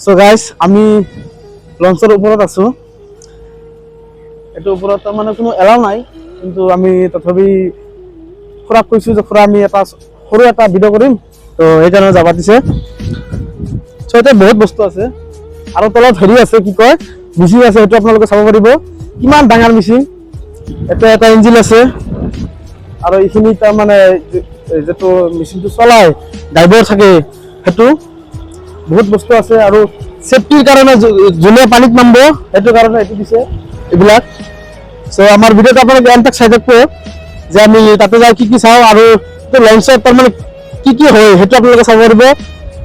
So guys আমি লঞ্চৰ ওপৰত আছো। এইটো ওপৰত মানে কোনো এলাও নাই, কিন্তু আমি তথাপি খুৰাক কৈছো যে খুৰা আমি এটা সৰু এটা ভিডিঅ' কৰিম, তো সেইকাৰণে যাব দিছে। সো এতিয়া বহুত বস্তু আছে আৰু তলত হেৰি আছে, কি কয় মিচিং আছে, সেইটো আপোনালোকে চাব পাৰিব কিমান ডাঙৰ মিচিং। এতিয়া এটা ইঞ্জিন আছে আৰু এইখিনি তাৰমানে যিটো মেচিনটো চলাই ড্ৰাইভাৰ থাকে, সেইটো বহুত বস্তু আছে। আৰু সেফটিৰ কাৰণে যোনে পানীত নামিব সেইটো কাৰণে এইটো দিছে এইবিলাক। সো আমাৰ ভিডিঅ'টো আপোনালোকে এণ্ড তক চাই থাকব যে আমি তাতে যাই কি কি চাওঁ আৰু লঞ্চত তাৰমানে কি কি হয় সেইটো আপোনালোকে চাব পাৰিব।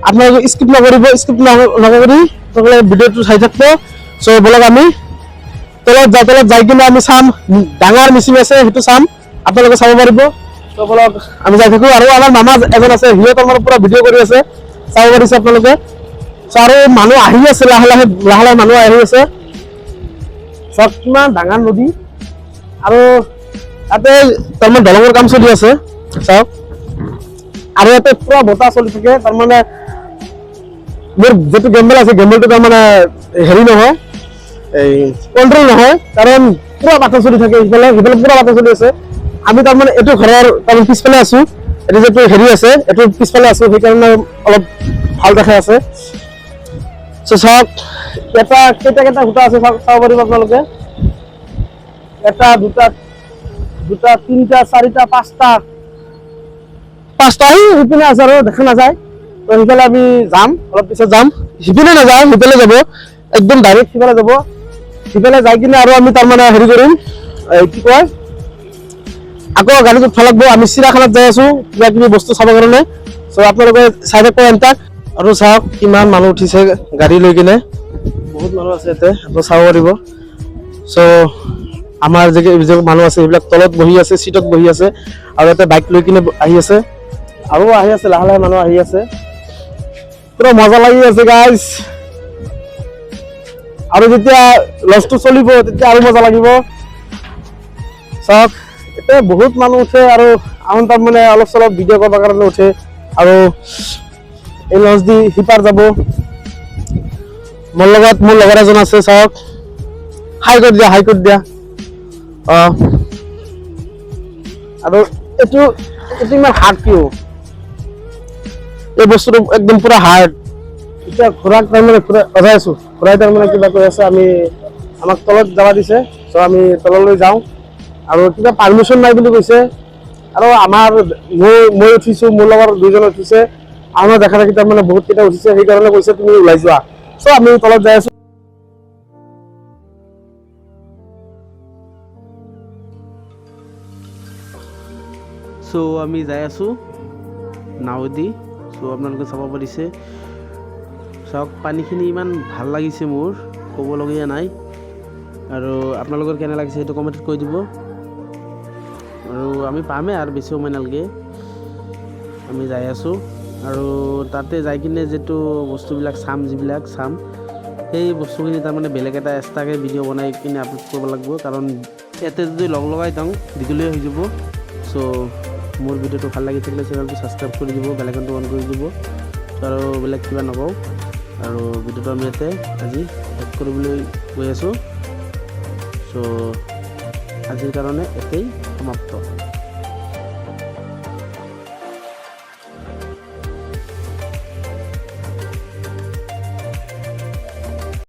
আপোনালোকে স্কিপ নকৰিব, স্কিপ নকৰি আপোনালোকে ভিডিঅ'টো চাই থাকব। সো বলক আমি তলত যাই কিনে আমি চাম, ডাঙৰ মেচিন আছে সেইটো চাম, আপোনালোকে চাব পাৰিব। তো বলক আমি যাই থাকোঁ। আৰু আমাৰ মামা এজন আছে, সিও তাৰমানে পুৰা ভিডিঅ' কৰি আছে, চাব পাৰিছে আপোনালোকে। আৰু মানুহ আহি আছে, লাহে লাহে মানুহ আহি আছে। চাওক কিমান ডাঙৰ নদী, আৰু তাতে তাৰমানে দলঙৰ কাম চলি আছে চাওক। আৰু ইয়াতে পুৰা বতাহ চলি থাকে, তাৰমানে মোৰ যিটো গেম্বেল আছে গেম্বেলটো তাৰমানে হেৰি নহয়, এই কণ্ট্ৰল নহয়, কাৰণ পুৰা বতাহ চলি থাকে। সিফালে পুৰা বতাহ চলি আছে। আমি তাৰমানে এইটো ঘৰৰ তাৰমানে পিছফালে আছো, এইটো যিটো হেৰি আছে এইটো পিছফালে আছো, সেইকাৰণে অলপ ভাল দেখাই আছে। চাওক এটা কেইটা সূতা আছে চাব পাৰিব আপোনালোকে। এটা দুটা তিনিটা চাৰিটা পাঁচটা সিপিনে আছে আৰু দেখা নাযায়। তো সিফালে আমি যাম, অলপ পিছত যাম। সিপিনে নাযাওঁ, সিফালে যাব, একদম ডাইৰেক্ট সিফালে যাব। সিফালে যাই কিনে আৰু আমি তাৰমানে হেৰি কৰিম, কি কয় আকৌ গাড়ীত উঠবা লাগব। আমি চিৰাখানাত যাই আছো কিবা কিবি বস্তু চাবৰ কাৰণে। চ' আপোনালোকে চাই থাকব এণ্টাক। আৰু চাওক কিমান মানুহ উঠিছে গাড়ী লৈ কিনে, বহুত মানুহ আছে ইয়াতে, আপোনালোকে চাব পাৰিব। চ' আমাৰ যে মানুহ আছে সেইবিলাক তলত বহি আছে, চিটত বহি আছে, আৰু ইয়াতে বাইক লৈ কিনে আহি আছে, আৰু আহি আছে, লাহে লাহে মানুহ আহি আছে। পুৰা মজা লাগি আছে গাইজ। আৰু যেতিয়া লঞ্চটো চলিব তেতিয়া আৰু মজা লাগিব। চাওক এতিয়া বহুত মানুহ উঠে, আৰু আমাৰ তাৰমানে অলপ চলপ ভিডিঅ' কৰিবৰ কাৰণে উঠে। আৰু এই লঞ্চ দি সিপাৰ যাব। মোৰ লগত মোৰ লগৰ এজন আছে, চাওক হাই কৰি দিয়া। আৰু এইটো ইমান হাৰ্ড কিয়? এই বস্তুটো একদম পুৰা হাৰ্ড। এতিয়া ঘোঁৰাক তাৰমানে অজাই আছো, ঘোঁৰাই তাৰমানে কিবা কৈ আছে, আমাক তলত যাব দিছে। চ' আমি তললৈ যাওঁ, আৰু কিবা পাৰ্মিশ্যন নাই বুলি কৈছে। আৰু মই উঠিছো, মোৰ লগৰ দুইজন উঠিছে, আমাৰ দেখা দেখি তাৰমানে বহুত কেইটা উঠিছে, সেইকাৰণে কৈছে তুমি ওলাই যোৱা। চ' আমি তলত যাই আছো। চ' আমি যাই আছো নাৱেদি। চ' আপোনালোকে চাব পাৰিছে, চাওক পানীখিনি ইমান ভাল লাগিছে, মোৰ ক'বলগীয়া নাই। আৰু আপোনালোকৰ কেনে লাগিছে সেইটো কমেণ্টত কৈ দিব। আৰু আমি পামেই আৰু বেছি সময় নালাগে, আমি যাই আছোঁ। আৰু তাতে যাই কিনে যিটো বস্তুবিলাক যিবিলাক চাম, সেই বস্তুখিনি তাৰমানে বেলেগ এটা এক্সট্ৰাকৈ ভিডিঅ' বনাই কিনে আপলোড কৰিব লাগিব, কাৰণ ইয়াতে যদি লগাই দিওঁ দীঘলীয়া হৈ যাব। চ' মোৰ ভিডিঅ'টো ভাল লাগি থাকিলে চেনেলটো ছাবস্ক্ৰাইব কৰি দিব, বেল আইকনটো অন কৰি দিব। আৰু বেলেগ কিবা নকওঁ। আৰু ভিডিঅ'টো আমি ইয়াতে আজি শেষ কৰিবলৈ গৈ আছোঁ। চ' আজিৰ কাৰণে এতেই সমাপ্ত।